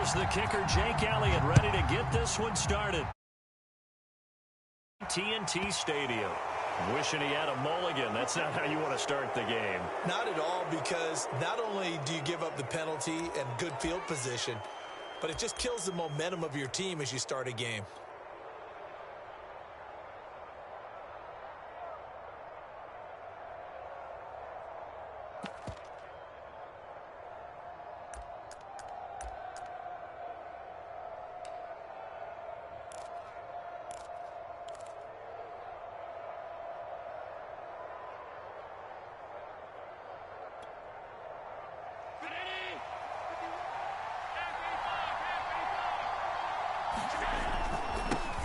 Here's the kicker, Jake Elliott, ready to get this one started. TNT Stadium. Wishing he had a mulligan. That's not how you want to start the game. Not at all, because not only do you give up the penalty and good field position, but it just kills the momentum of your team as you start a game.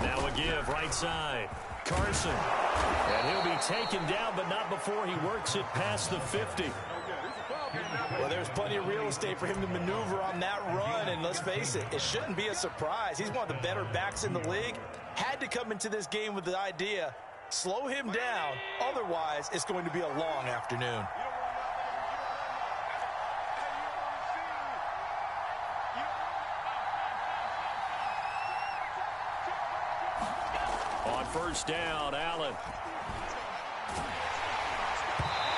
Now a give, right side. Carson. And he'll be taken down, but not before he works it past the 50. Well, there's plenty of real estate for him to maneuver on that run, and let's face it, it shouldn't be a surprise. He's one of the better backs in the league. Had to come into this game with the idea, slow him down, otherwise it's going to be a long afternoon. On first down, Allen.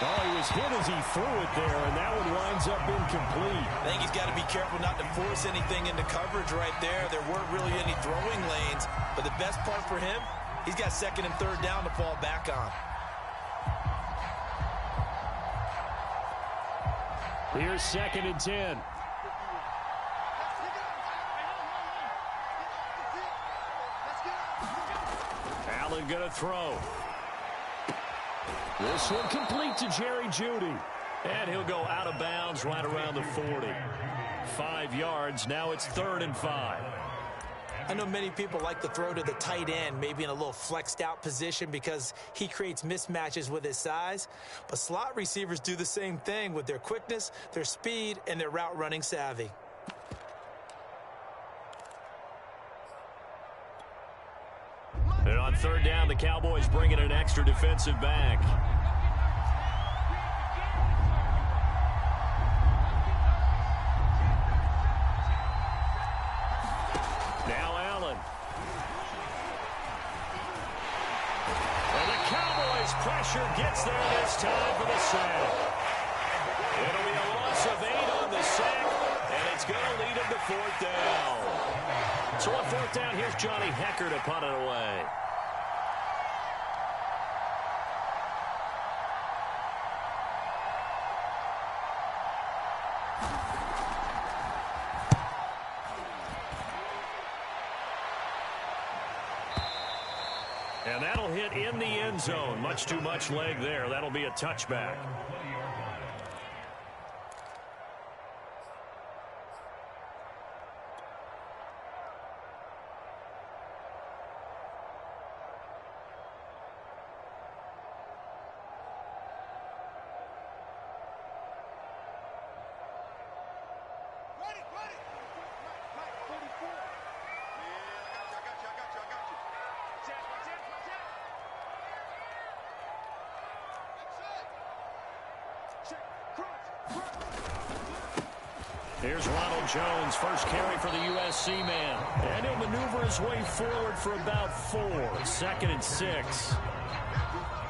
Oh, he was hit as he threw it there, and that one winds up incomplete. I think he's got to be careful not to force anything into coverage right there. There weren't really any throwing lanes, but the best part for him, he's got second and third down to fall back on. Here's second and 10. Allen going to throw. This one complete to Jerry Jeudy. And he'll go out of bounds right around the 40. 5 yards. Now it's 3rd and 5. I know many people like to throw to the tight end, maybe in a little flexed out position because he creates mismatches with his size. But slot receivers do the same thing with their quickness, their speed, and their route running savvy. And on third down, the Cowboys bring in an extra defensive back. Now Allen. And the Cowboys pressure gets there this time for the sack. It'll be a loss of 8 on the sack, and it's going to lead him to 4th down. So on 4th down, here's Johnny Hecker to punt it away. And that'll hit in the end zone. Much too much leg there. That'll be a touchback. Here's Ronald Jones, first carry for the USC man. And he'll maneuver his way forward for about 4. 2nd and 6.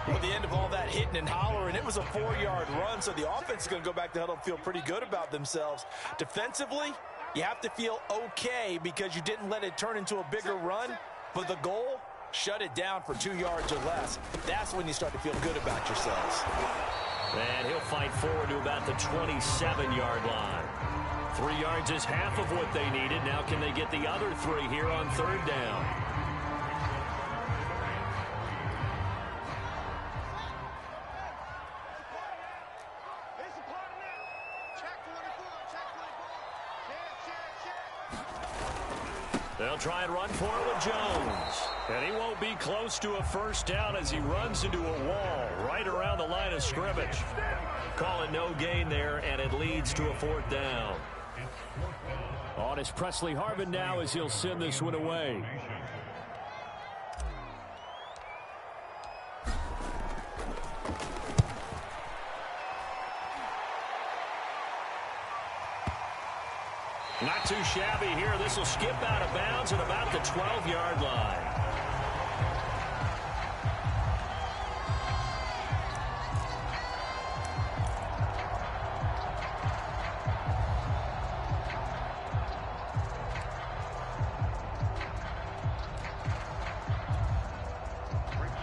At the end of all that hitting and hollering, it was a 4-yard run, so the offense is going to go back to huddle and feel pretty good about themselves. Defensively, you have to feel okay because you didn't let it turn into a bigger run. But the goal, shut it down for 2 yards or less. That's when you start to feel good about yourselves. And he'll fight forward to about the 27-yard line. 3 yards is half of what they needed. Now can they get the other 3 here on 3rd down? They'll try and run for it with Jones. And he won't be close to a first down as he runs into a wall right around the line of scrimmage. Call it no gain there, and it leads to a 4th down. On is Presley Harvin now as he'll send this one away. Not too shabby here. This will skip out of bounds at about the 12-yard line.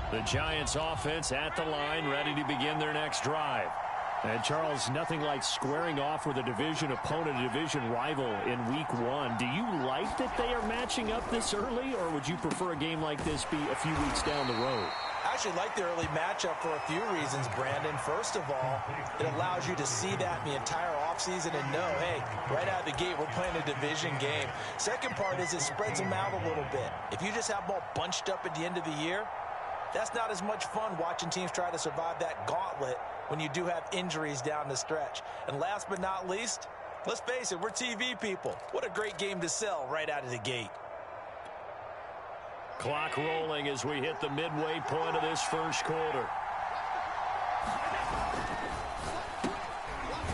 The Giants offense at the line, ready to begin their next drive. And Charles, nothing like squaring off with a division opponent, a division rival in week one. Do you like that they are matching up this early, or would you prefer a game like this be a few weeks down the road? I actually like the early matchup for a few reasons, Brandon. First of all, it allows you to see that in the entire offseason and know, hey, right out of the gate, we're playing a division game. Second part is it spreads them out a little bit. If you just have them all bunched up at the end of the year, that's not as much fun watching teams try to survive that gauntlet when you do have injuries down the stretch. And last but not least, let's face it, we're TV people. What a great game to sell right out of the gate. Clock rolling as we hit the midway point of this first quarter.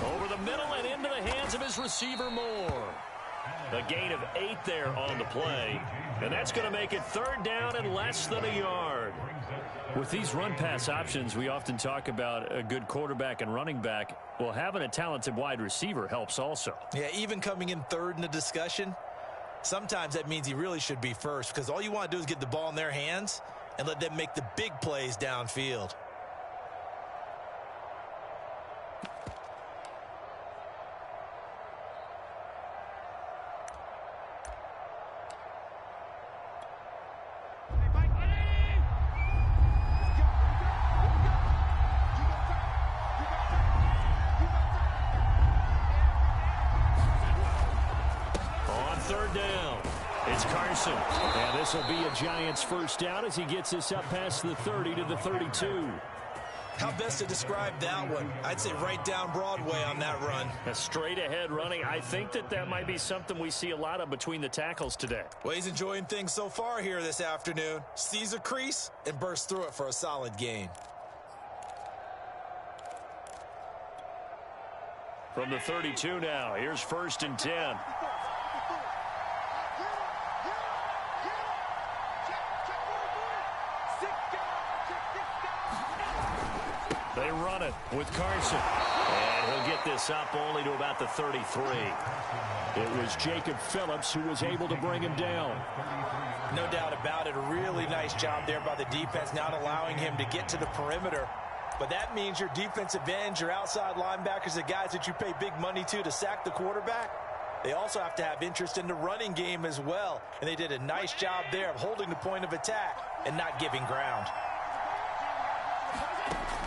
Over the middle and into the hands of his receiver Moore. A gain of 8 there on the play. And that's going to make it 3rd down and less than a yard. With these run-pass options, we often talk about a good quarterback and running back. Well, having a talented wide receiver helps also. Yeah, even coming in 3rd in the discussion, sometimes that means he really should be first, because all you want to do is get the ball in their hands and let them make the big plays downfield. And this will be a Giants first down as he gets us up past the 30 to the 32. How best to describe that one? I'd say right down Broadway on that run. A straight ahead running. I think that might be something we see a lot of between the tackles today. Well, he's enjoying things so far here this afternoon. Sees a crease and bursts through it for a solid gain. From the 32 now, here's 1st and 10. They run it with Carson. And he'll get this up only to about the 33. It was Jacob Phillips who was able to bring him down. No doubt about it. A really nice job there by the defense, not allowing him to get to the perimeter. But that means your defensive ends, your outside linebackers, the guys that you pay big money to sack the quarterback, they also have to have interest in the running game as well. And they did a nice job there of holding the point of attack and not giving ground.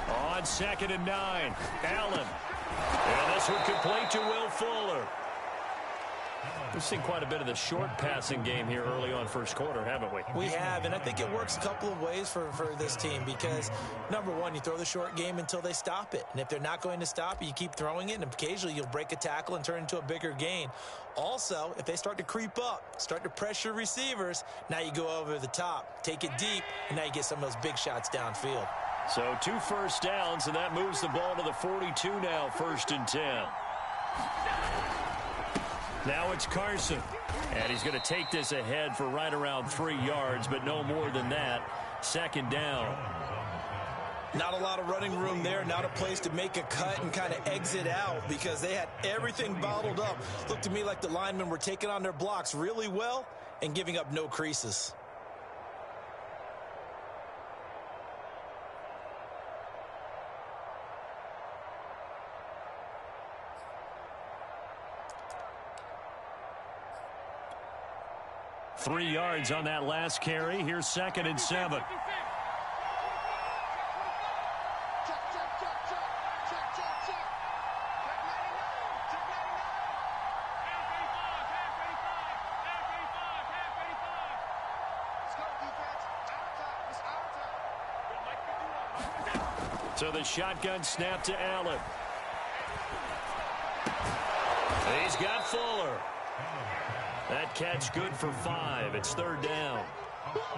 On 2nd and 9, Allen. And this one complete to Will Fuller. We've seen quite a bit of the short passing game here early on first quarter, haven't we? We have, and I think it works a couple of ways for this team because, number one, you throw the short game until they stop it. And if they're not going to stop it, you keep throwing it, and occasionally you'll break a tackle and turn into a bigger gain. Also, if they start to creep up, start to pressure receivers, now you go over the top, take it deep, and now you get some of those big shots downfield. So 2 first downs, and that moves the ball to the 42 now, 1st and 10. Now it's Carson. And he's going to take this ahead for right around 3 yards, but no more than that. 2nd down. Not a lot of running room there, not a place to make a cut and kind of exit out because they had everything bottled up. Looked to me like the linemen were taking on their blocks really well and giving up no creases. Three yards on that last carry. Here's 2nd and 7. So the shotgun snap to Allen. He's got Fuller. That catch good for 5. It's 3rd down.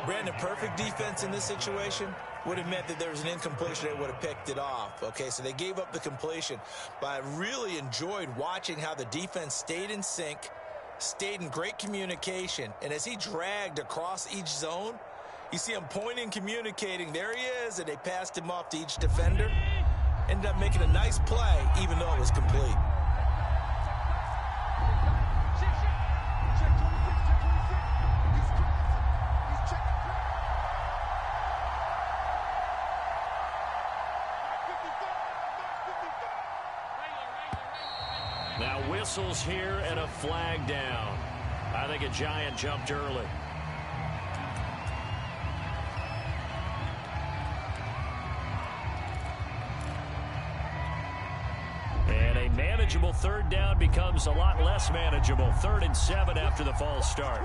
Brandon, perfect defense in this situation would have meant that there was an incompletion. They would have picked it off. Okay, so they gave up the completion. But I really enjoyed watching how the defense stayed in sync, stayed in great communication. And as he dragged across each zone, you see him pointing, communicating. There he is, and they passed him off to each defender. Ended up making a nice play, even though it was complete. Now whistles here and a flag down. I think a Giant jumped early. And a manageable third down becomes a lot less manageable. 3rd and 7 after the false start.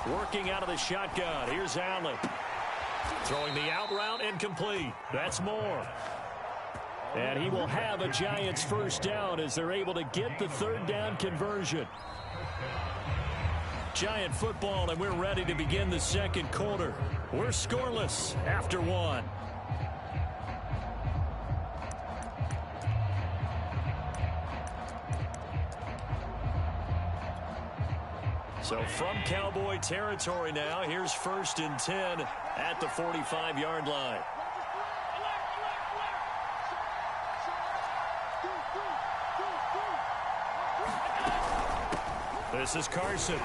Working out of the shotgun. Here's Allen. Throwing the out route incomplete. That's Moore. And he will have a Giants first down as they're able to get the 3rd down conversion. Giant football, and we're ready to begin the 2nd quarter. We're scoreless after 1. So from Cowboy territory now, here's 1st and 10 at the 45-yard line. This is Carson.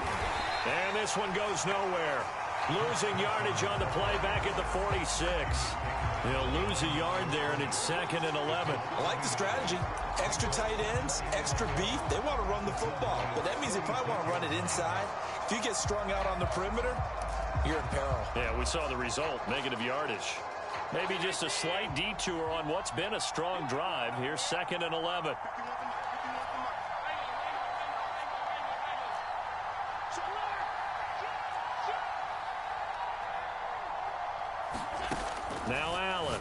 And this one goes nowhere. Losing yardage on the play back at the 46. He'll lose a yard there, and it's 2nd and 11. I like the strategy. Extra tight ends, extra beef. They want to run the football, but that means they probably want to run it inside. If you get strung out on the perimeter, you're in peril. Yeah, we saw the result, negative yardage. Maybe just a slight detour on what's been a strong drive. Here's 2nd and 11. Now Allen.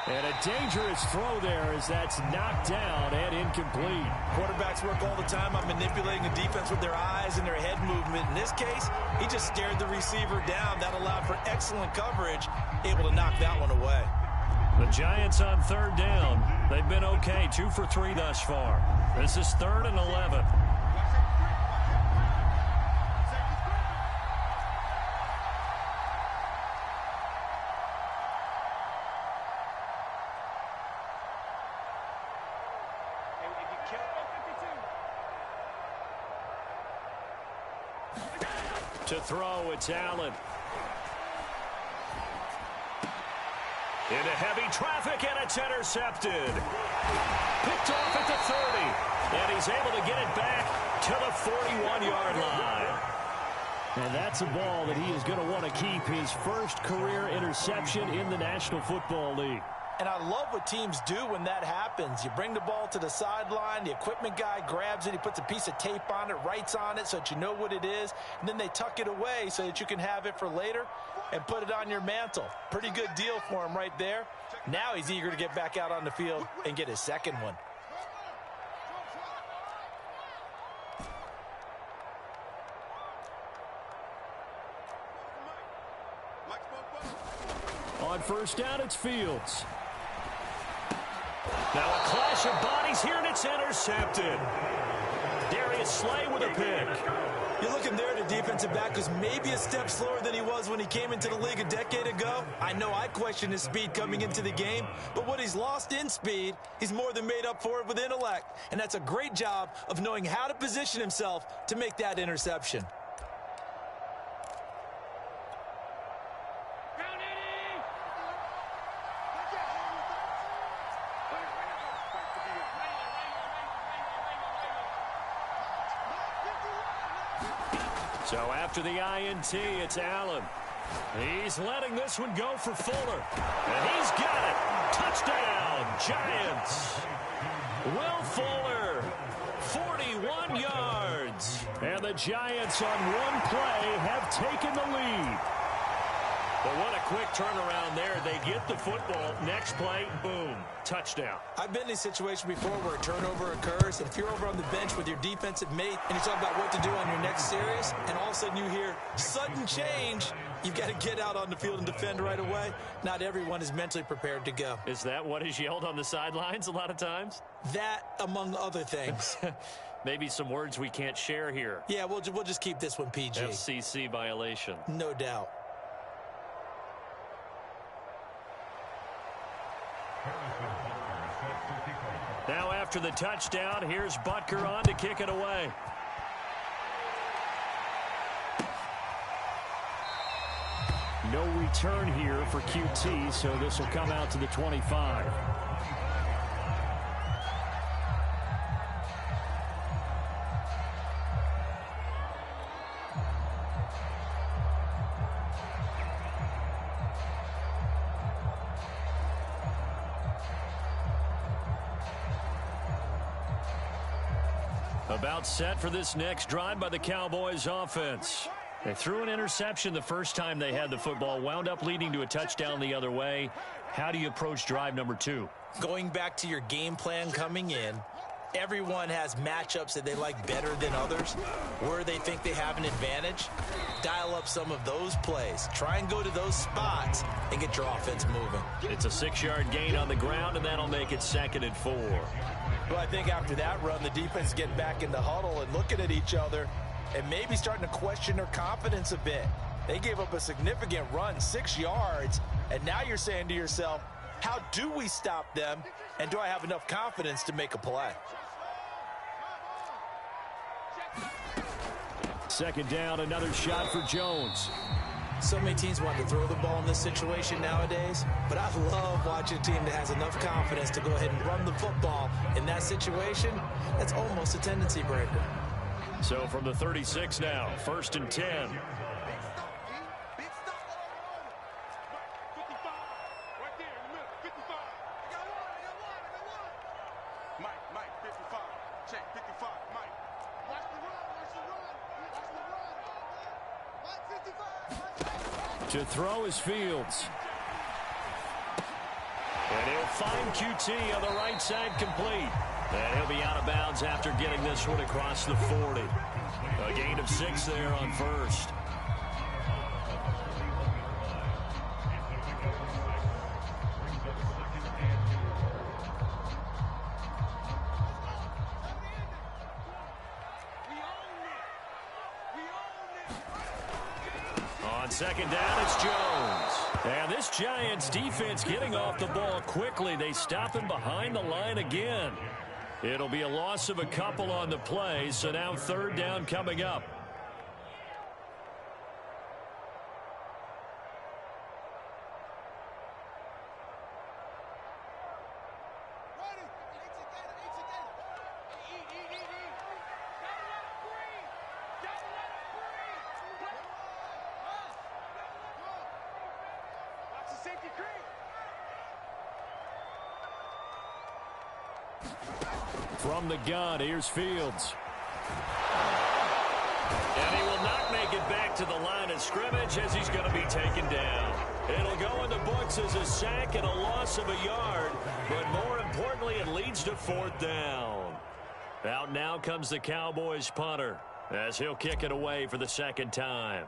And a dangerous throw there as that's knocked down and incomplete. Quarterbacks work all the time on manipulating the defense with their eyes and their head movement. In this case, he just stared the receiver down. That allowed for excellent coverage, able to knock that one away. The Giants on 3rd down. They've been okay, 2 for 3 thus far. This is 3rd and 11. To throw, it's Allen. Into heavy traffic, and it's intercepted. Picked off at the 30. And he's able to get it back to the 41-yard line. And that's a ball that he is going to want to keep, his first career interception in the National Football League. And I love what teams do when that happens. You bring the ball to the sideline, the equipment guy grabs it, he puts a piece of tape on it, writes on it so that you know what it is, and then they tuck it away so that you can have it for later and put it on your mantle. Pretty good deal for him right there. Now he's eager to get back out on the field and get his 2nd one. On 1st down, it's Fields. Now a clash of bodies here, and it's intercepted. Darius Slay with a pick. You're looking there at a defensive back who's maybe a step slower than he was when he came into the league a decade ago. I know I questioned his speed coming into the game, but what he's lost in speed, he's more than made up for it with intellect. And that's a great job of knowing how to position himself to make that interception. So after the INT, it's Allen. He's letting this one go for Fuller. And he's got it. Touchdown, Giants. Will Fuller, 41 yards. And the Giants on one play have taken the lead. But what a quick turnaround there. They get the football. Next play, boom, touchdown. I've been in a situation before where a turnover occurs, and if you're over on the bench with your defensive mate and you're talking about what to do on your next series, and all of a sudden you hear sudden change, you've got to get out on the field and defend right away. Not everyone is mentally prepared to go. Is that what is yelled on the sidelines a lot of times? That, among other things. Maybe some words we can't share here. Yeah, we'll just keep this one PG. FCC violation. No doubt. Now after the touchdown, here's Butker on to kick it away. No return here for QT, so this will come out to the 25. About set for this next drive by the Cowboys offense. They threw an interception the first time they had the football, wound up leading to a touchdown the other way. How do you approach drive number 2? Going back to your game plan coming in, everyone has matchups that they like better than others, where they think they have an advantage. Dial up some of those plays. Try and go to those spots and get your offense moving. It's a 6-yard gain on the ground, and that'll make it 2nd and 4. Well, I think after that run, the defense getting back in the huddle and looking at each other and maybe starting to question their confidence a bit. They gave up a significant run, 6 yards, and now you're saying to yourself, how do we stop them, and do I have enough confidence to make a play? 2nd down, another shot for Jones. So many teams want to throw the ball in this situation nowadays, but I love watching a team that has enough confidence to go ahead and run the football in that situation. That's almost a tendency breaker. So from the 36 now, 1st and 10. To throw is Fields. And he'll find QT on the right side complete. And he'll be out of bounds after getting this one across the 40. A gain of 6 there on 1st. On 2nd down, it's Jones. And this Giants defense getting off the ball quickly. They stop him behind the line again. It'll be a loss of a couple on the play, so now 3rd down coming up. From the gun, here's Fields. And he will not make it back to the line of scrimmage as he's going to be taken down. It'll go in the books as a sack and a loss of a yard, but more importantly, it leads to 4th down. Out now comes the Cowboys punter as he'll kick it away for the 2nd time.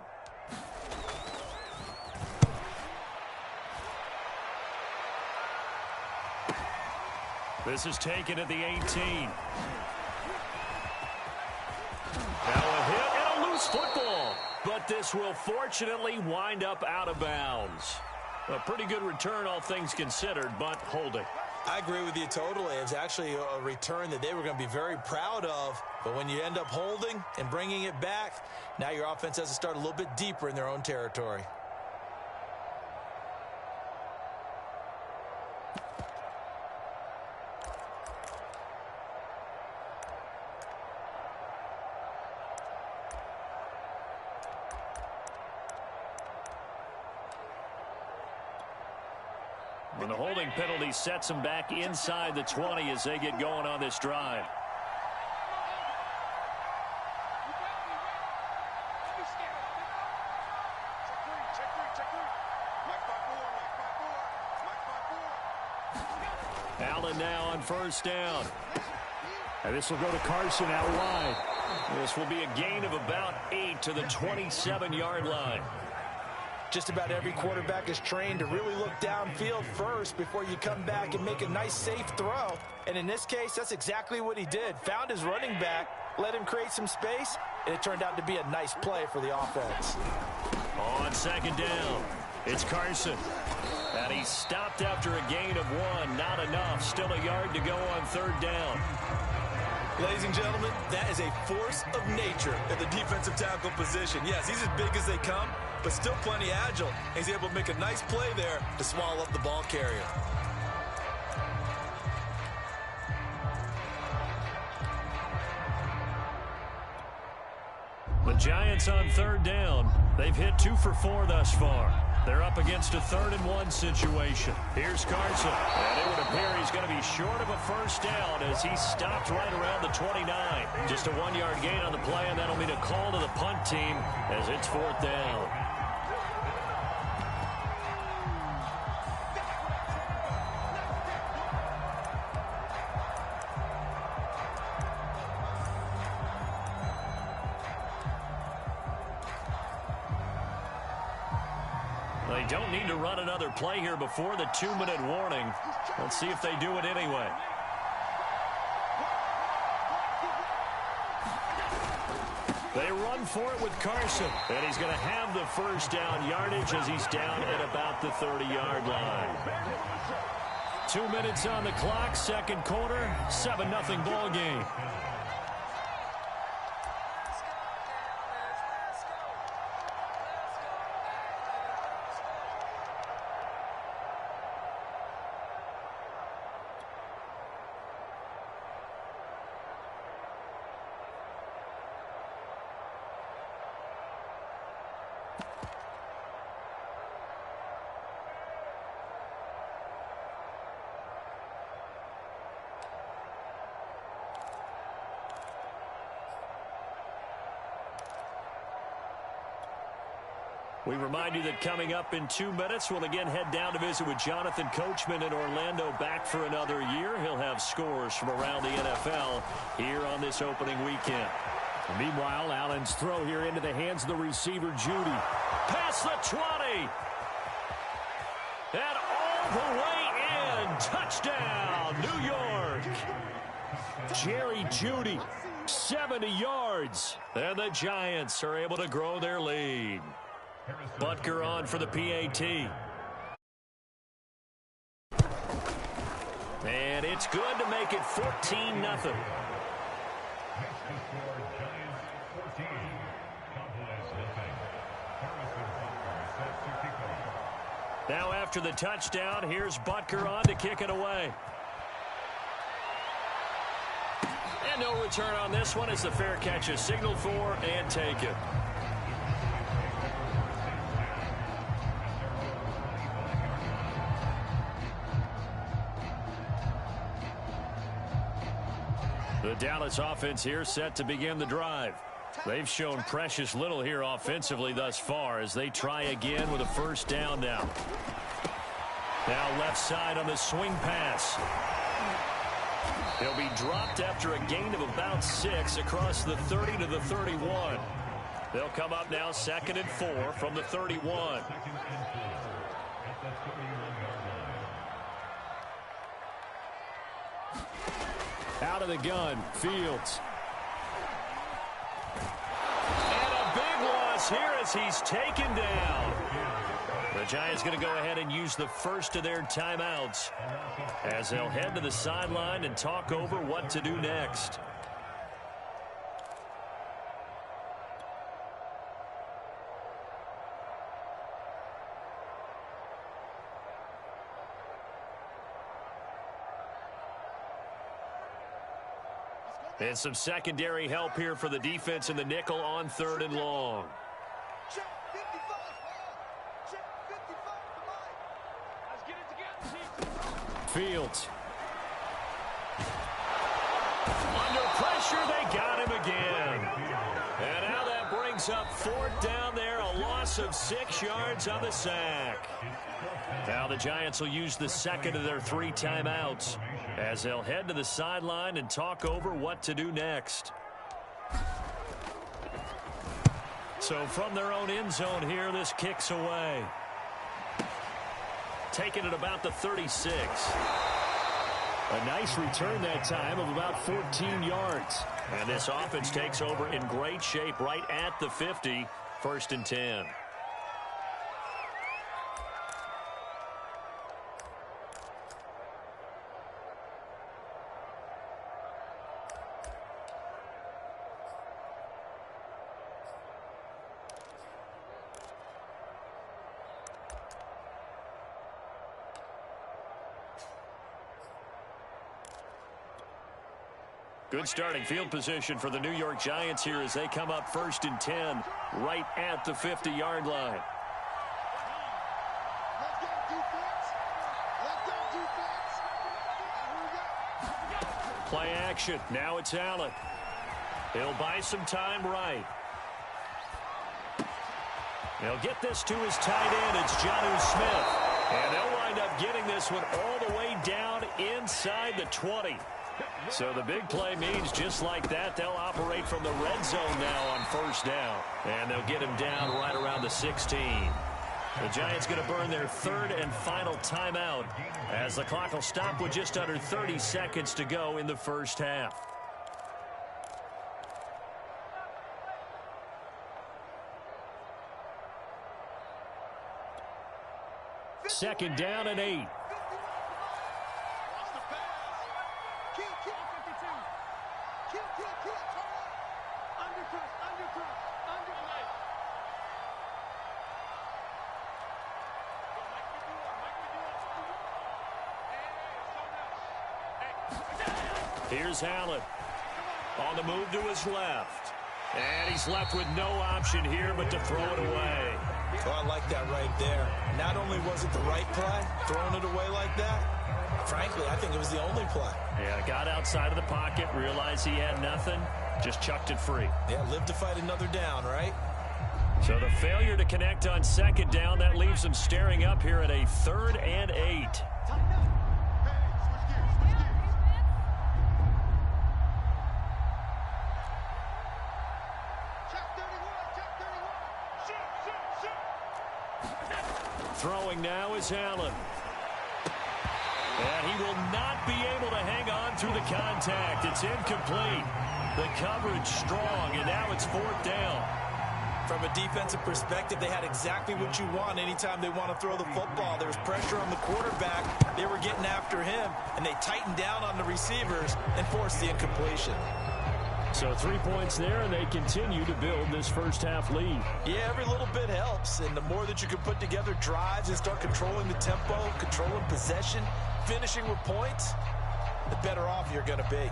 This is taken at the 18. Now a hit and a loose football. But this will fortunately wind up out of bounds. A pretty good return, all things considered, but holding. I agree with you totally. It was actually a return that they were going to be very proud of. But when you end up holding and bringing it back, now your offense has to start a little bit deeper in their own territory. And the holding penalty sets them back inside the 20 as they get going on this drive. Allen now on first down. And this will go to Carson out wide. This will be a gain of about 8 to the 27-yard line. Just about every quarterback is trained to really look downfield first before you come back and make a nice, safe throw. And in this case, that's exactly what he did. Found his running back, let him create some space, and it turned out to be a nice play for the offense. On second down, it's Carson. And he's stopped after a gain of 1. Not enough. Still a yard to go on third down. Ladies and gentlemen, that is a force of nature at the defensive tackle position. Yes, he's as big as they come, but still plenty agile. He's able to make a nice play there to swallow up the ball carrier. The Giants on third down. They've hit 2 for 4 thus far. They're up against a 3rd and 1 situation. Here's Carson. And it would appear he's going to be short of a first down as he stopped right around the 29. Just a 1-yard gain on the play, and that'll mean a call to the punt team as it's 4th down. They don't need to run another play here before the 2-minute warning. Let's see if they do it anyway. They run for it with Carson, and he's going to have the first down yardage as he's down at about the 30-yard line. 2 minutes on the clock, second quarter, 7-0 ball game. We remind you that coming up in 2 minutes, we'll again head down to visit with Jonathan Coachman in Orlando, back for another year. He'll have scores from around the NFL here on this opening weekend. Meanwhile, Allen's throw here into the hands of the receiver, Judy. Past the 20. And all the way in. Touchdown, New York. Jerry Jeudy, 70 yards. And the Giants are able to grow their lead. Butker on for the PAT. And it's good to make it 14-0. Now after the touchdown, here's Butker on to kick it away. And no return on this one as the fair catch is signaled for and taken. The Dallas offense here set to begin the drive. They've shown precious little here offensively thus far as they try again with a first down now. Now left side on the swing pass. He'll be dropped after a gain of about 6 across the 30 to the 31. They'll come up now 2nd and 4 from the 31. Out of the gun, Fields. And a big loss here as he's taken down. The Giants going to go ahead and use the first of their timeouts as they'll head to the sideline and talk over what to do next. And some secondary help here for the defense in the nickel on 3rd and long. Fields. Under pressure, they got him again. And now that brings up 4th down there, a loss of 6 yards on the sack. Now the Giants will use the second of their 3 timeouts as they'll head to the sideline and talk over what to do next. So from their own end zone here, this kicks away. Taking it about the 36. A nice return that time of about 14 yards. And this offense takes over in great shape right at the 50, 1st and 10. Good starting field position for the New York Giants here as they come up 1st and 10 right at the 50-yard line. Play action. Now it's Allen. He'll buy some time right. He'll get this to his tight end. It's Jonnu Smith. And they'll wind up getting this one all the way down inside the 20. So the big play means just like that, they'll operate from the red zone now on 1st down. And they'll get him down right around the 16. The Giants going to burn their 3rd and final timeout as the clock will stop with just under 30 seconds to go in the 1st half. Second down and 8. Here's Allen on the move to his left. And he's left with no option here but to throw it away. Oh, I like that right there. Not only was it the right play, throwing it away like that, frankly, I think it was the only play. Yeah, got outside of the pocket, realized he had nothing, just chucked it free. Yeah, live to fight another down, right? So the failure to connect on 2nd down, that leaves them staring up here at a 3rd and 8. Throwing now is Allen. And he will not be able to hang on through the contact. It's incomplete. The coverage strong, and now it's 4th down. From a defensive perspective, they had exactly what you want anytime they want to throw the football. There was pressure on the quarterback. They were getting after him, and they tightened down on the receivers and forced the incompletion. So 3 points there, and they continue to build this 1st half lead. Yeah, every little bit helps, and the more that you can put together drives and start controlling the tempo, controlling possession, finishing with points, the better off you're going to be.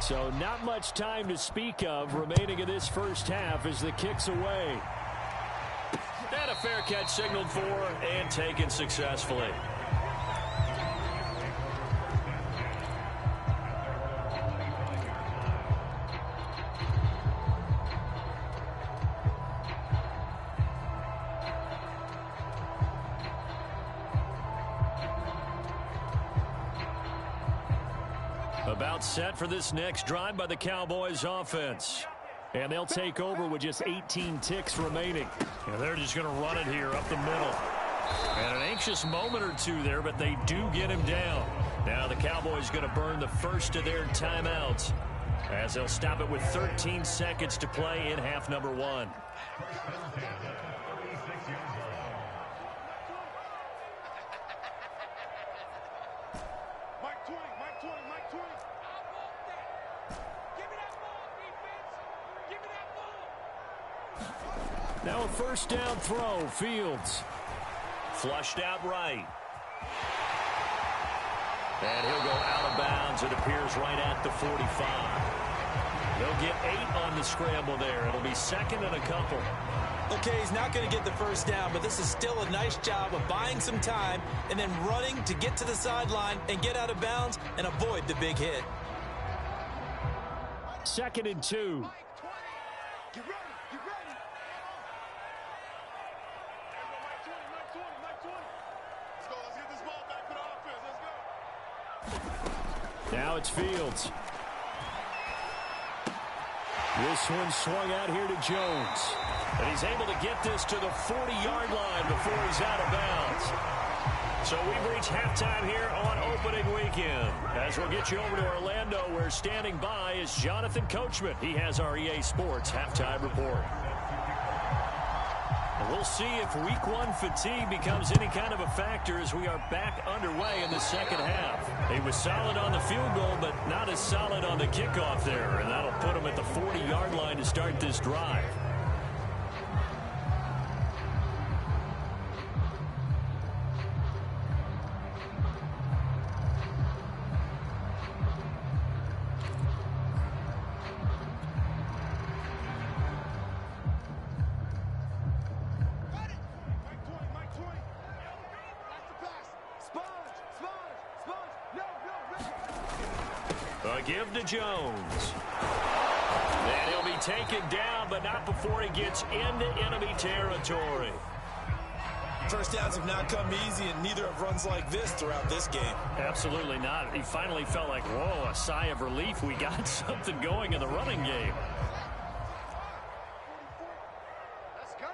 So not much time to speak of remaining in this 1st half as the kick's away. And a fair catch signaled for and taken successfully. About set for this next drive by the Cowboys offense. And they'll take over with just 18 ticks remaining. And they're just going to run it here up the middle. And an anxious moment or two there, but they do get him down. Now the Cowboys going to burn the 1st of their timeouts as they'll stop it with 13 seconds to play in half number 1. Now a 1st down throw. Fields flushed out right. And he'll go out of bounds. It appears right at the 45. They'll get 8 on the scramble there. It'll be 2nd and a couple. Okay, he's not going to get the 1st down, but this is still a nice job of buying some time and then running to get to the sideline and get out of bounds and avoid the big hit. 2nd and 2. Get ready. Get ready. Let's go. Let's get this ball back for the offense. Let's go. Now it's Fields. This one swung out here to Jones. And he's able to get this to the 40-yard line before he's out of bounds. So we've reached halftime here on opening weekend. As we'll get you over to Orlando, where standing by is Jonathan Coachman. He has our EA Sports halftime report. And we'll see if week one fatigue becomes any kind of a factor as we are back underway in the second half. He was solid on the field goal, but not as solid on the kickoff there. And that'll put him at the 40-yard line to start this drive. A give to Jones. And he'll be taken down, but not before he gets into enemy territory. First downs have not come easy, and neither have runs like this throughout this game. Absolutely not. He finally felt like, whoa, a sigh of relief. We got something going in the running game. Let's go.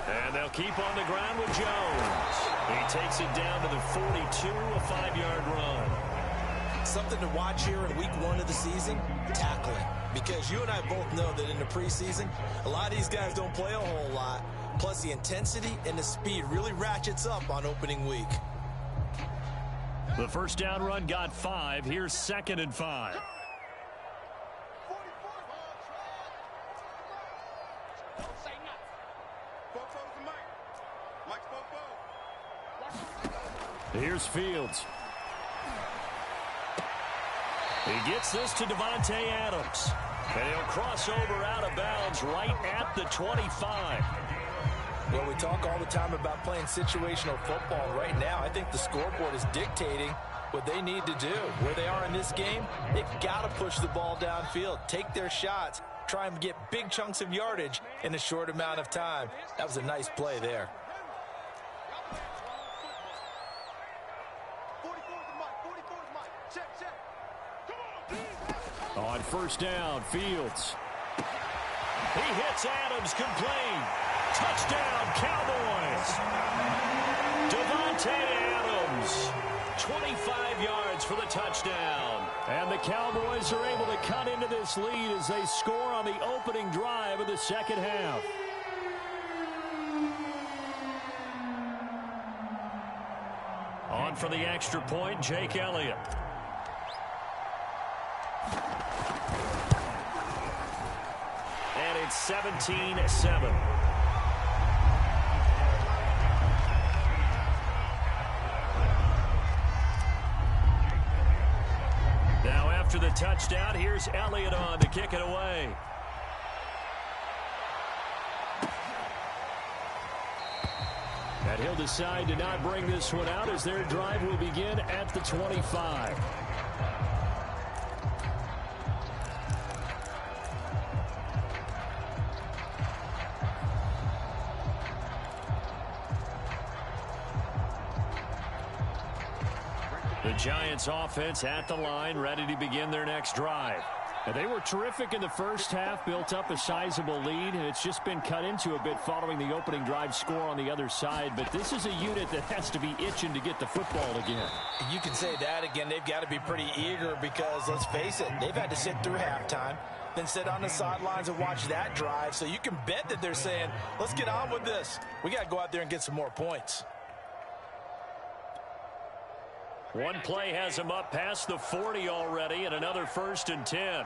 And they'll keep on the ground with Jones. He takes it down to the 42, a 5-yard run. Something to watch here in week one of the season, tackling. Because you and I both know that in the preseason, a lot of these guys don't play a whole lot. Plus, the intensity and the speed really ratchets up on opening week. The first down run got 5. Here's 2nd and 5. Here's Fields. He gets this to Davante Adams. And he'll cross over out of bounds right at the 25. Well, we talk all the time about playing situational football. Right now, I think the scoreboard is dictating what they need to do. Where they are in this game, they've got to push the ball downfield, take their shots, try and get big chunks of yardage in a short amount of time. That was a nice play there. On first down, Fields. He hits Adams, complete. Touchdown, Cowboys. Davante Adams, 25 yards for the touchdown. And the Cowboys are able to cut into this lead as they score on the opening drive of the second half. On for the extra point, Jake Elliott. And it's 17-7. Now after the touchdown, here's Elliott on to kick it away. And he'll decide to not bring this one out as their drive will begin at the 25. The Giants offense at the line, ready to begin their next drive. And they were terrific in the first half, built up a sizable lead, and it's just been cut into a bit following the opening drive score on the other side. But this is a unit that has to be itching to get the football again. You can say that again. They've got to be pretty eager because, let's face it, they've had to sit through halftime, then sit on the sidelines and watch that drive. So you can bet that they're saying, let's get on with this. We got to go out there and get some more points. One play has him up past the 40 already, and another 1st and 10.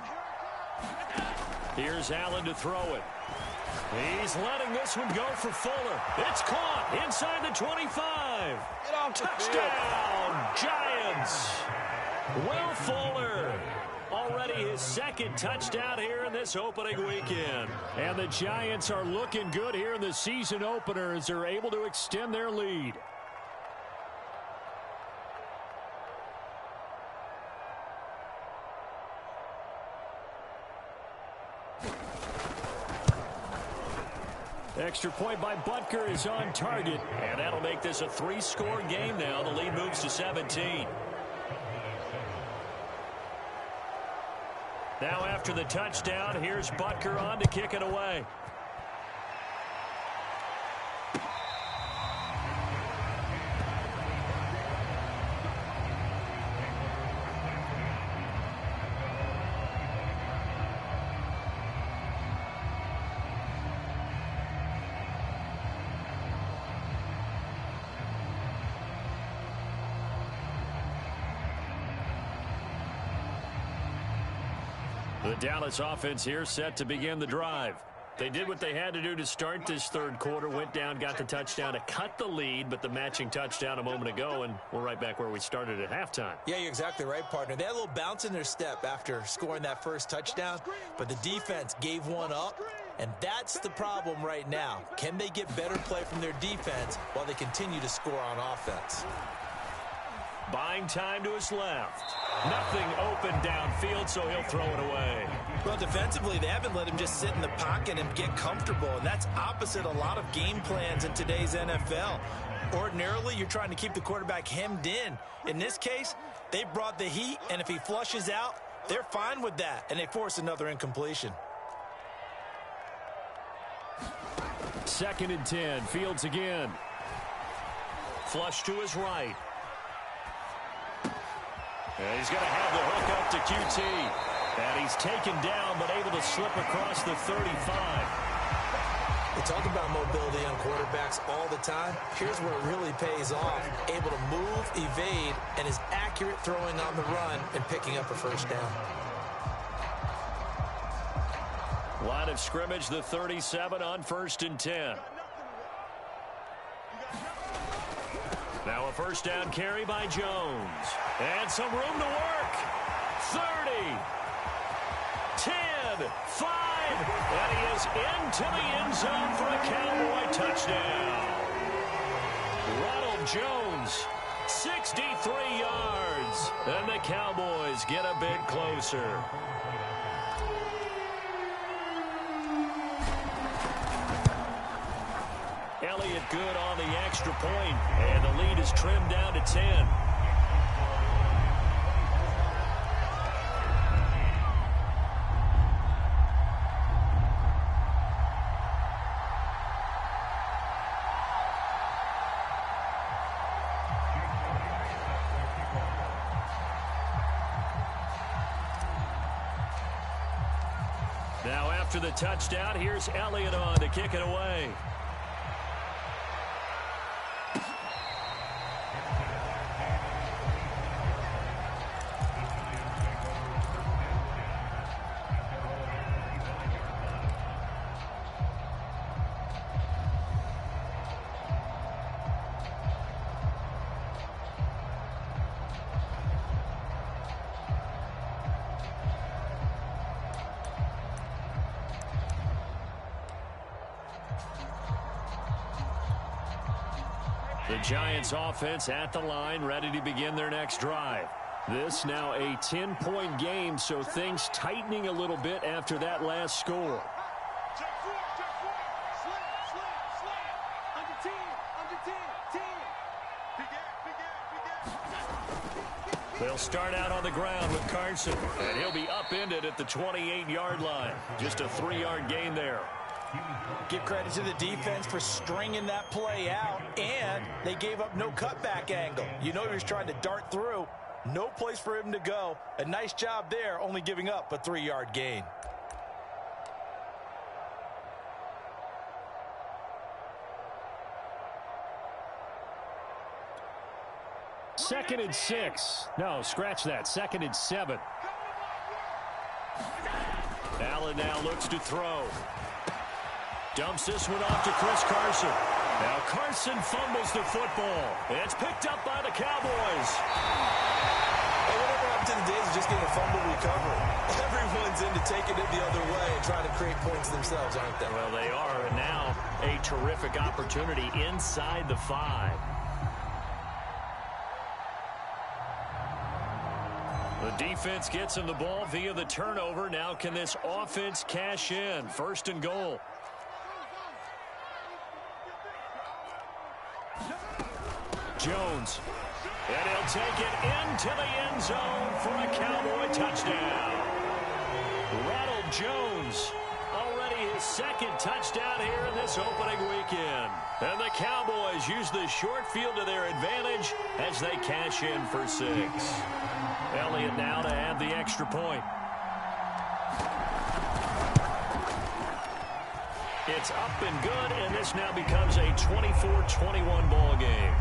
Here's Allen to throw it. He's letting this one go for Fuller. It's caught inside the 25. Touchdown, Giants. Will Fuller. Already his second touchdown here in this opening weekend. And the Giants are looking good here in the season opener as they're able to extend their lead. Extra point by Butker is on target, and that'll make this a 3-score game now. The lead moves to 17. Now after the touchdown, here's Butker on to kick it away. The Dallas offense here set to begin the drive. They did what they had to do to start this third quarter, went down, got the touchdown to cut the lead, but the matching touchdown a moment ago, and we're right back where we started at halftime. Yeah, you're exactly right, partner. They had a little bounce in their step after scoring that first touchdown, but the defense gave one up, and that's the problem right now. Can they get better play from their defense while they continue to score on offense? Buying time to his left. Nothing open downfield, so he'll throw it away. Well, defensively, they haven't let him just sit in the pocket and get comfortable, and that's opposite a lot of game plans in today's NFL. Ordinarily, you're trying to keep the quarterback hemmed in. In this case, they brought the heat, and if he flushes out, they're fine with that, and they force another incompletion. 2nd and 10, Fields again. Flush to his right. And he's going to have the hook up to QT. And he's taken down, but able to slip across the 35. We talk about mobility on quarterbacks all the time. Here's where it really pays off. Able to move, evade, and is accurate throwing on the run and picking up a first down. Line of scrimmage, the 37 on 1st and 10. Now a first down carry by Jones. And some room to work. 30. 10. 5. And he is into the end zone for a Cowboy touchdown. Ronald Jones, 63 yards. And the Cowboys get a bit closer. Elliott good on the extra point, and the lead is trimmed down to 10. Now after the touchdown, here's Elliott on to kick it away. The Giants offense at the line, ready to begin their next drive. This now a 10-point game, so things tightening a little bit after that last score. Check four. Slant. Under 10. Big gap. They'll start out on the ground with Carson, and he'll be upended at the 28-yard line. Just a 3-yard gain there. Give credit to the defense for stringing that play out, and they gave up no cutback angle. You know he was trying to dart through. No place for him to go. A nice job there, only giving up a 3-yard gain. Second and 6. No, scratch that. 2nd and 7. Allen now looks to throw. Dumps this one off to Chris Carson. Now Carson fumbles the football. It's picked up by the Cowboys. Hey, whatever happened to the days of just getting a fumble recovery? Everyone's into taking it the other way and trying to create points themselves, aren't they? Well, they are, and now a terrific opportunity inside the 5. The defense gets him the ball via the turnover. Now can this offense cash in? 1st and goal. Jones. And he'll take it into the end zone for a Cowboy touchdown. Ronald Jones, already his second touchdown here in this opening weekend. And the Cowboys use the short field to their advantage as they cash in for 6. Elliott now to add the extra point. It's up and good, and this now becomes a 24-21 ball game.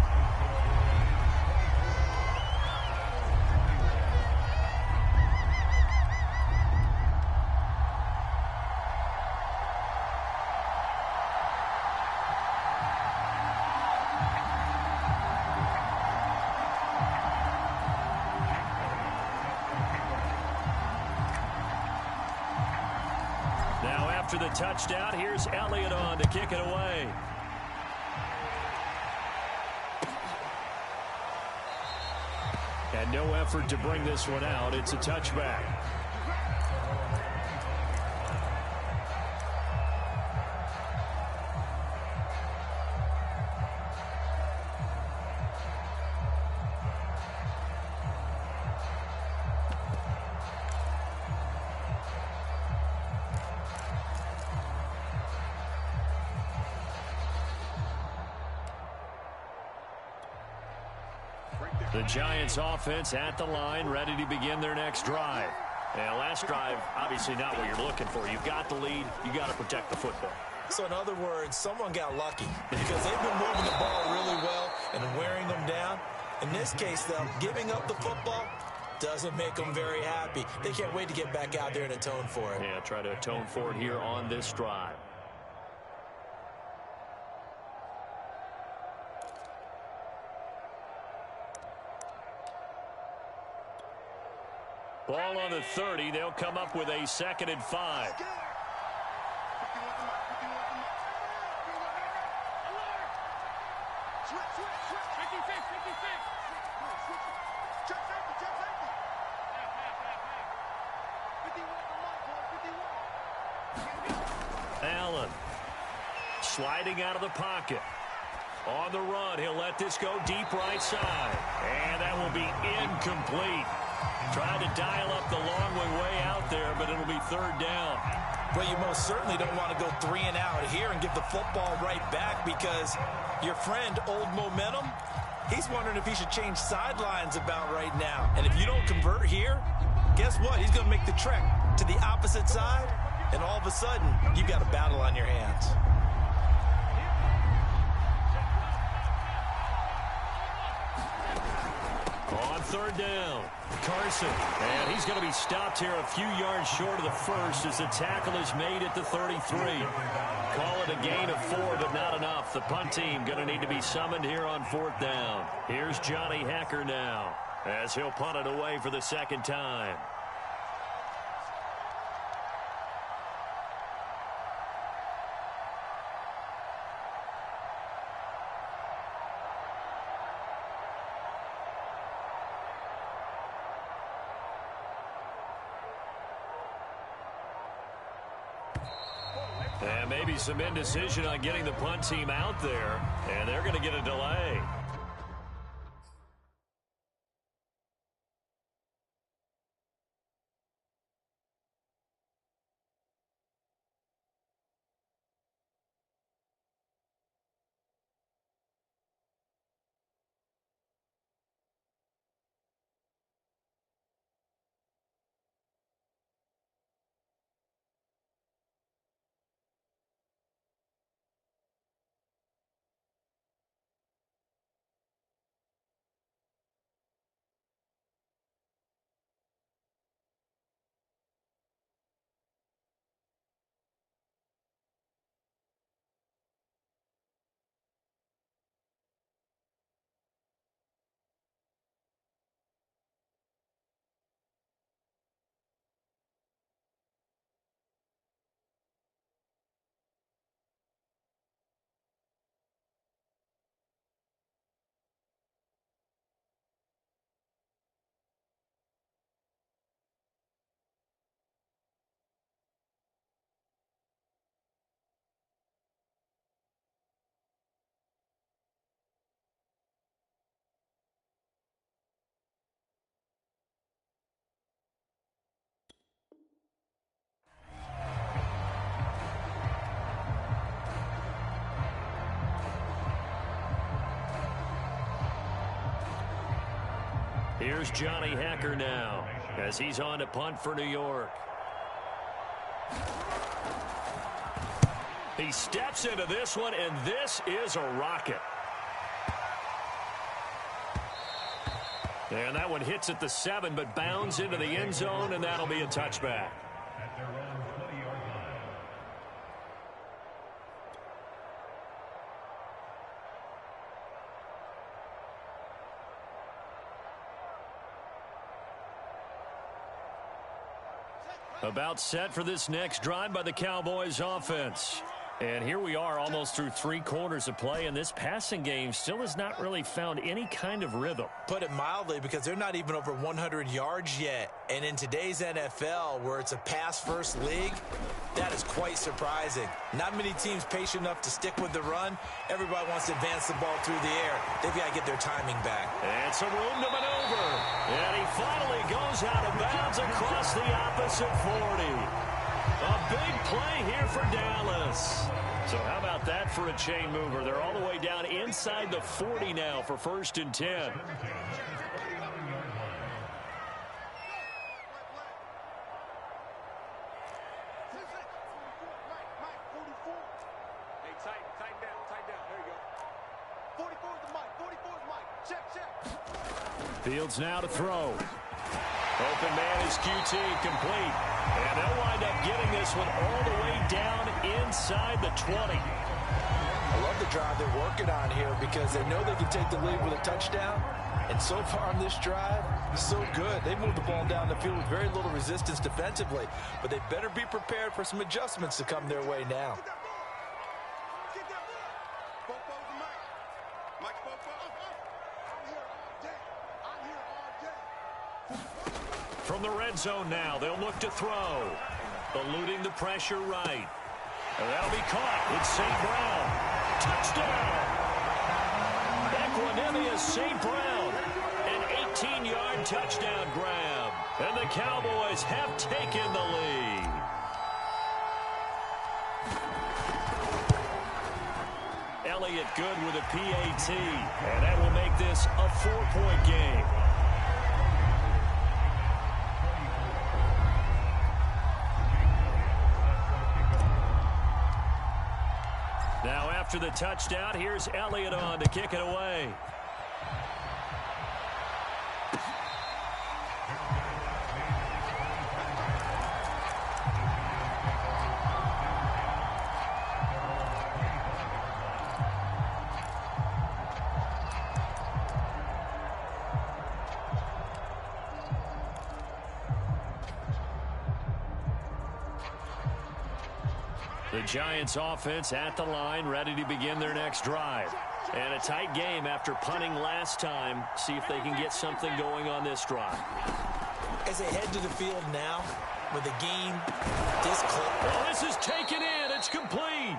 After the touchdown, here's Elliott on to kick it away. And no effort to bring this one out. It's a touchback. The Giants offense at the line, ready to begin their next drive. And last drive, obviously not what you're looking for. You've got the lead. You got to protect the football. So in other words, someone got lucky because they've been moving the ball really well and wearing them down. In this case, though, giving up the football doesn't make them very happy. They can't wait to get back out there and atone for it. Yeah, try to atone for it here on this drive. Ball on the 30. They'll come up with a 2nd and 5. Allen sliding out of the pocket. On the run, he'll let this go deep right side. And that will be incomplete. Tried to dial up the long way out there, but it'll be 3rd down. Well, you most certainly don't want to go 3 and out here and give the football right back because your friend, Old Momentum, he's wondering if he should change sidelines about right now. And if you don't convert here, guess what? He's going to make the trek to the opposite side, and all of a sudden, you've got a battle on your hands. On 3rd down, Carson. And he's going to be stopped here a few yards short of the first as the tackle is made at the 33. Call it a gain of 4, but not enough. The punt team going to need to be summoned here on 4th down. Here's Johnny Hekker now as he'll punt it away for the 2nd time. And maybe some indecision on getting the punt team out there, and they're going to get a delay. Here's Johnny Hecker now as he's on to punt for New York. He steps into this one, and this is a rocket. And that one hits at the 7, but bounds into the end zone, and that'll be a touchback. About set for this next drive by the Cowboys offense. And here we are almost through 3 quarters of play, and this passing game still has not really found any kind of rhythm. Put it mildly, because they're not even over 100 yards yet. And in today's NFL, where it's a pass-first league, that is quite surprising. Not many teams patient enough to stick with the run. Everybody wants to advance the ball through the air. They've got to get their timing back. And some room to maneuver. And he finally goes out of bounds across the opposite 40. A big play here for Dallas. So how about that for a chain mover? They're all the way down inside the 40 now for 1st and 10. Fields now to throw. Open man is QT, complete. And they'll wind up getting this one all the way down inside the 20. I love the drive they're working on here because they know they can take the lead with a touchdown. And so far on this drive, so good. They moved the ball down the field with very little resistance defensively. But they better be prepared for some adjustments to come their way now. From the red zone now, they'll look to throw. Eluding the pressure right. And that'll be caught. It's St. Brown. Touchdown! Equanimous St. Brown. An 18-yard touchdown grab. And the Cowboys have taken the lead. Elliott good with a PAT. And that will make this a 4-point game. Now after the touchdown, here's Elliott on to kick it away. The Giants offense at the line, ready to begin their next drive. And a tight game after punting last time. See if they can get something going on this drive. As they head to the field now, with the game this close. Well, this is taken in. It's complete.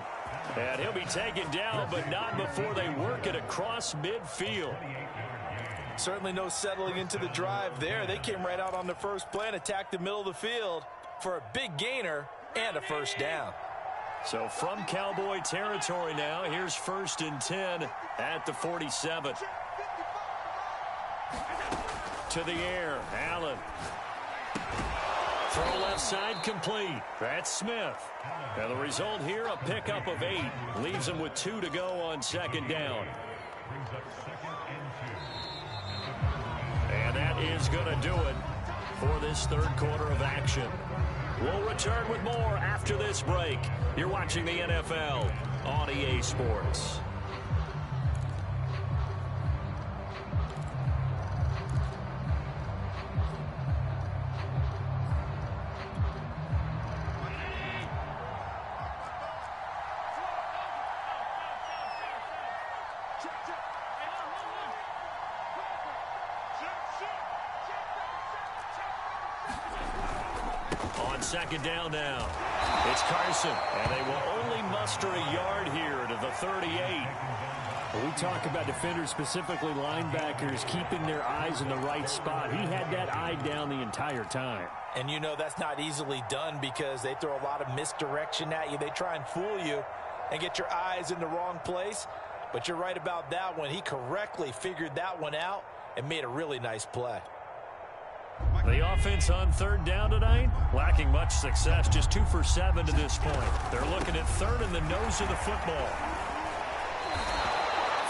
And he'll be taken down, but not before they work it across midfield. Certainly no settling into the drive there. They came right out on the first play and attacked the middle of the field for a big gainer and a first down. So from Cowboy territory now, here's 1st and 10 at the 47. To the air, Allen. Throw left side complete. That's Smith. And the result here, a pickup of 8. Leaves them with 2 to go on 2nd down. And that is going to do it for this 3rd quarter of action. We'll return with more after this break. You're watching the NFL on EA Sports. On 2nd down now, it's Carson, and they will only muster a yard here to the 38. When we talk about defenders, specifically linebackers, keeping their eyes in the right spot. He had that eye down the entire time. And you know that's not easily done because they throw a lot of misdirection at you. They try and fool you and get your eyes in the wrong place. But you're right about that one. He correctly figured that one out and made a really nice play. The offense on third down tonight, lacking much success, just 2 for 7 to this point. They're looking at third in the nose of the football.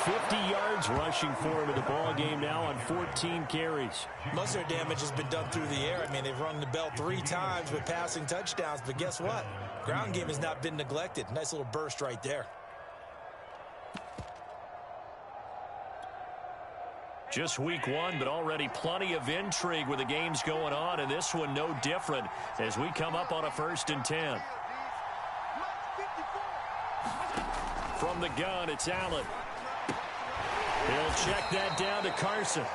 50 yards rushing for him in the ball game now on 14 carries. Most of their damage has been done through the air. I mean, they've rung the bell 3 times with passing touchdowns, but guess what? Ground game has not been neglected. Nice little burst right there. Just week 1, but already plenty of intrigue with the games going on, and this one no different as we come up on a 1st and 10. From the gun, it's Allen. He'll check that down to Carson.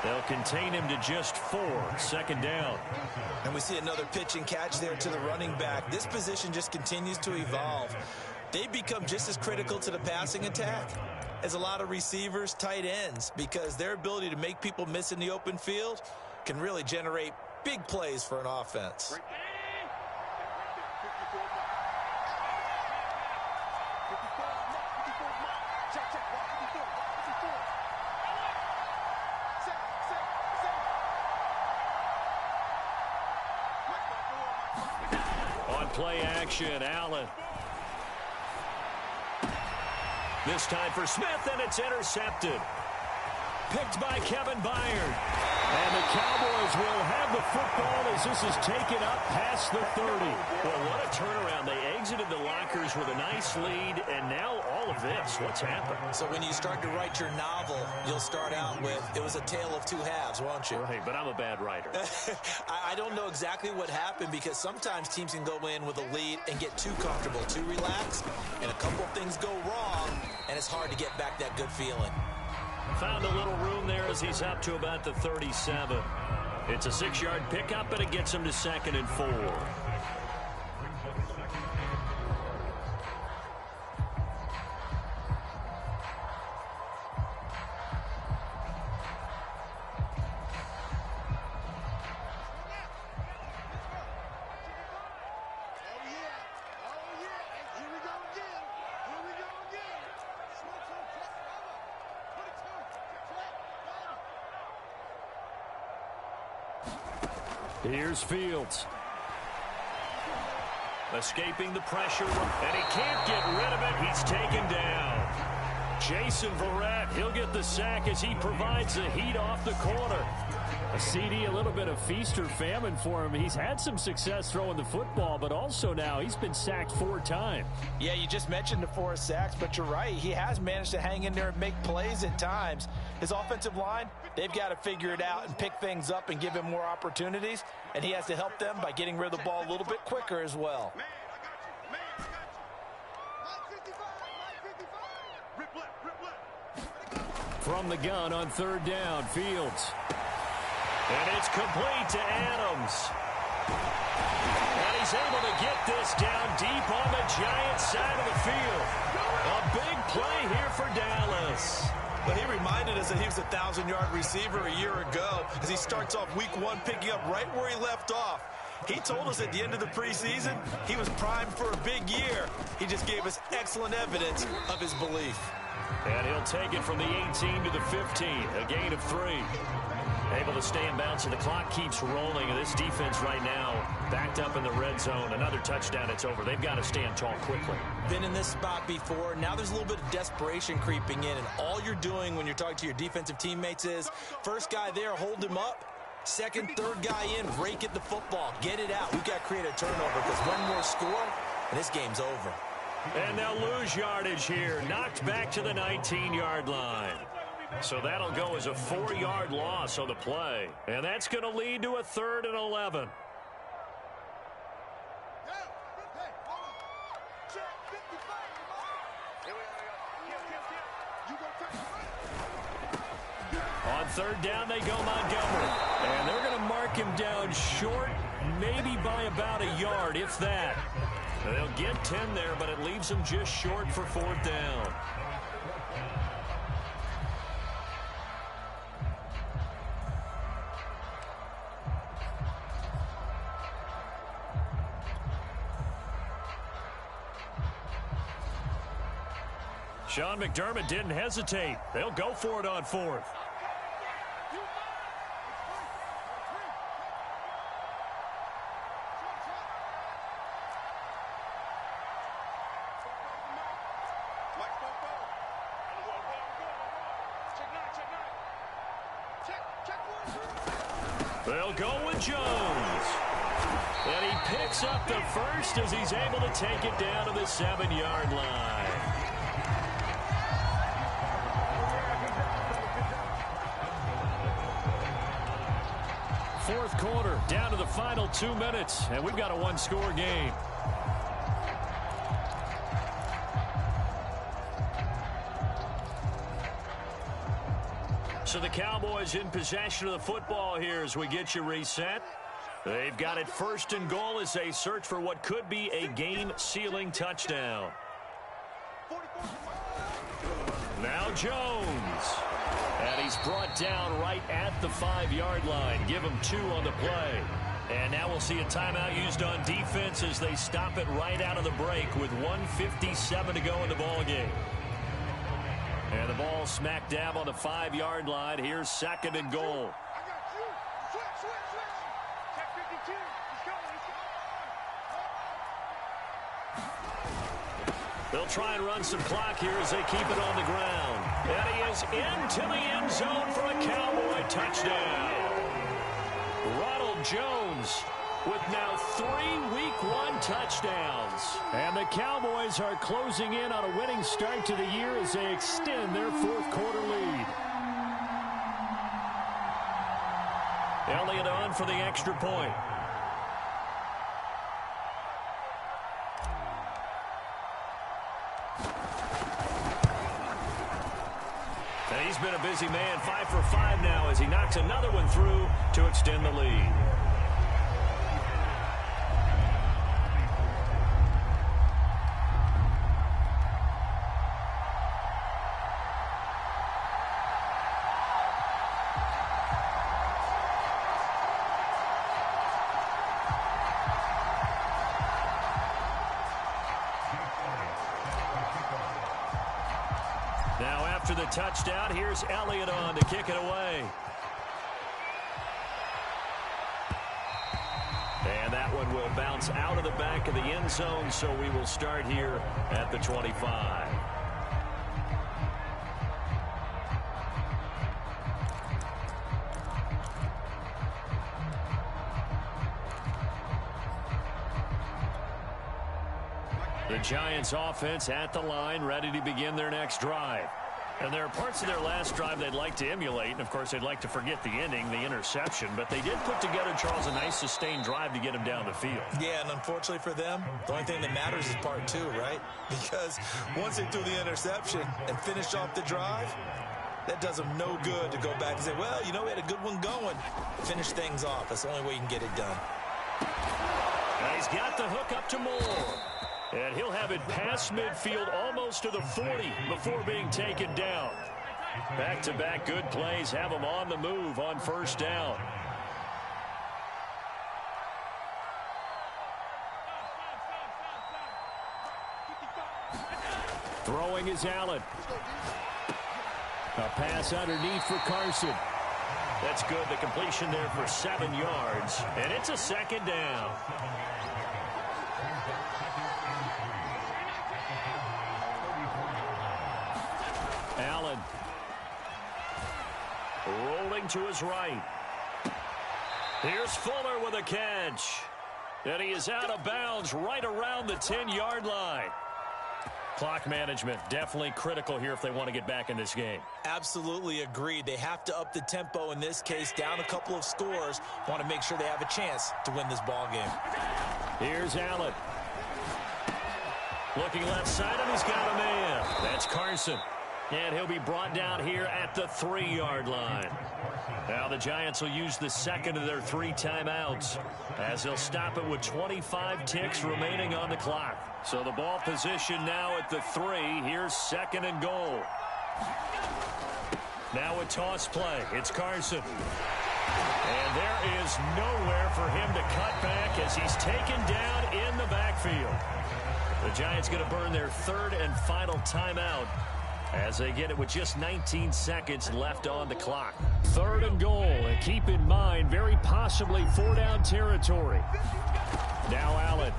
They'll contain him to just 4, 2nd down. And we see another pitch and catch there to the running back. This position just continues to evolve. They become just as critical to the passing attack as a lot of receivers, tight ends, because their ability to make people miss in the open field can really generate big plays for an offense. On play action, Allen. This time for Smith, and it's intercepted. Picked by Kevin Byard. And the Cowboys will have the football as this is taken up past the 30. Well, what a turnaround. They exited the lockers with a nice lead, and now all of this. What's happened? So when you start to write your novel, you'll start out with, it was a tale of 2 halves, won't you? Right, but I'm a bad writer. I don't know exactly what happened, because sometimes teams can go in with a lead and get too comfortable, too relaxed, and a couple of things go wrong, and it's hard to get back that good feeling. Found a little room there as he's up to about the 37. It's a 6-yard pickup, and it gets him to 2nd and 4. Here's Fields. Escaping the pressure, and he can't get rid of it. He's taken down. Jason Verrett, he'll get the sack as he provides the heat off the corner. A CD, a little bit of feast or famine for him. He's had some success throwing the football, but also now he's been sacked 4 times. Yeah, you just mentioned the 4 sacks, but you're right. He has managed to hang in there and make plays at times. His offensive line, they've got to figure it out and pick things up and give him more opportunities, and he has to help them by getting rid of the ball a little bit quicker as well. From the gun on 3rd down, Fields. And it's complete to Adams. And he's able to get this down deep on the Giants side of the field. A big play here for Dallas. But he reminded us that he was a 1,000-yard receiver a year ago as he starts off week 1 picking up right where he left off. He told us at the end of the preseason he was primed for a big year. He just gave us excellent evidence of his belief. And he'll take it from the 18 to the 15, a gain of 3. Able to stay in bounds, and the clock keeps rolling. And this defense right now backed up in the red zone. Another touchdown, it's over. They've got to stand tall quickly. Been in this spot before. Now there's a little bit of desperation creeping in, and all you're doing when you're talking to your defensive teammates is, first guy there, hold him up. Second, third guy in, rake at the football. Get it out. We've got to create a turnover because one more score, and this game's over. And they'll lose yardage here. Knocked back to the 19-yard line. So that'll go as a 4-yard loss on the play. And that's going to lead to a 3rd and 11. On 3rd down, they go Montgomery. And they're going to mark him down short, maybe by about a yard, if that. They'll get 10 there, but it leaves them just short for 4th down. Sean McDermott didn't hesitate. They'll go for it on 4th. They'll go with Jones. And he picks up the first as he's able to take it down to the 7-yard line. Fourth quarter, down to the final 2 minutes, and we've got a one-score game. So the Cowboys in possession of the football here as we get you reset. They've got it 1st and goal as they search for what could be a game-sealing touchdown. Now Jones. And he's brought down right at the 5-yard line. Give him 2 on the play. And now we'll see a timeout used on defense as they stop it right out of the break with 1:57 to go in the ball game. And the ball smack dab on the 5-yard line. Here's 2nd and goal. They'll try and run some clock here as they keep it on the ground. And he is into the end zone for a Cowboy touchdown. Ronald Jones with now 3 Week 1 touchdowns. And the Cowboys are closing in on a winning start to the year as they extend their 4th quarter lead. Elliott on for the extra point. And he's been a busy man, 5 for 5 now as he knocks another one through to extend the lead. Now after the touchdown, here's Elliott on to kick it away. And that one will bounce out of the back of the end zone, so we will start here at the 25. The Giants offense at the line, ready to begin their next drive. And there are parts of their last drive they'd like to emulate, and of course they'd like to forget the ending, the interception, but they did put together, Charles, a nice sustained drive to get him down the field. Yeah, and unfortunately for them, the only thing that matters is part 2, right? Because once they threw the interception and finished off the drive, that does them no good to go back and say, well, you know, we had a good one going. Finish things off. That's the only way you can get it done. And he's got the hook up to Moore. And he'll have it past midfield almost to the 40 before being taken down. Back-to-back good plays have him on the move on 1st down. Throwing is Allen. A pass underneath for Carson. That's good. The completion there for 7 yards. And it's a 2nd down. Allen rolling to his right. Here's Fuller with a catch. And he is out of bounds right around the 10-yard line. Clock management definitely critical here if they want to get back in this game. Absolutely agreed. They have to up the tempo in this case, down a couple of scores. Want to make sure they have a chance to win this ball game. Here's Allen. Looking left side, and he's got a man. That's Carson. And he'll be brought down here at the 3-yard line. Now the Giants will use the 2nd of their 3 timeouts as they'll stop it with 25 ticks remaining on the clock. So the ball position now at the 3. Here's 2nd and goal. Now a toss play. It's Carson. And there is nowhere for him to cut back as he's taken down in the backfield. The Giants going to burn their 3rd and final timeout as they get it with just 19 seconds left on the clock. 3rd and goal, and keep in mind, very possibly 4-down territory. Now Allen.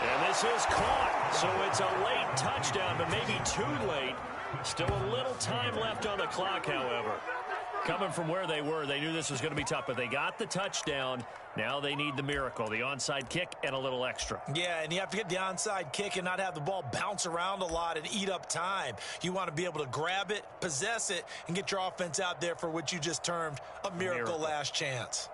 And this is caught, so it's a late touchdown, but maybe too late Still a little time left on the clock, however. Coming from where they were, they knew this was going to be tough, but they got the touchdown. Now they need the miracle, the onside kick and a little extra. Yeah, and you have to get the onside kick and not have the ball bounce around a lot and eat up time. You want to be able to grab it, possess it, and get your offense out there for what you just termed a miracle last chance.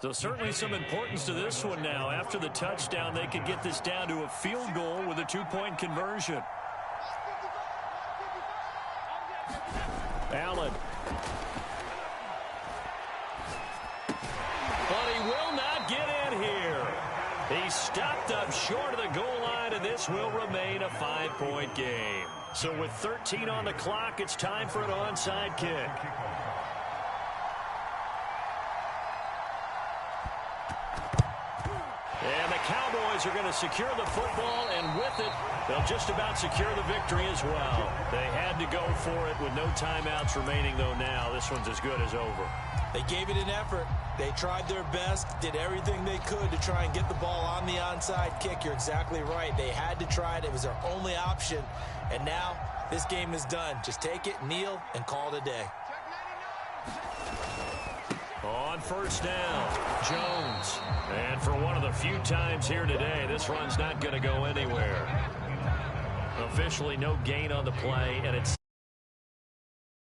So certainly some importance to this one now. After the touchdown, they could get this down to a field goal with a two-point conversion. Allen. But he will not get in here. He stopped up short of the goal line, and this will remain a 5-point game. So with 13 on the clock, it's time for an onside kick. And the Cowboys are going to secure the football, and with it, they'll just about secure the victory as well. They had to go for it with no timeouts remaining, though now this one's as good as over. They gave it an effort. They tried their best, did everything they could to try and get the ball on the onside kick. You're exactly right. They had to try it. It was their only option. And now this game is done. Just take it, kneel, and call it a day. On first down, Jones. And for one of the few times here today, this run's not going to go anywhere. Officially no gain on the play, and it's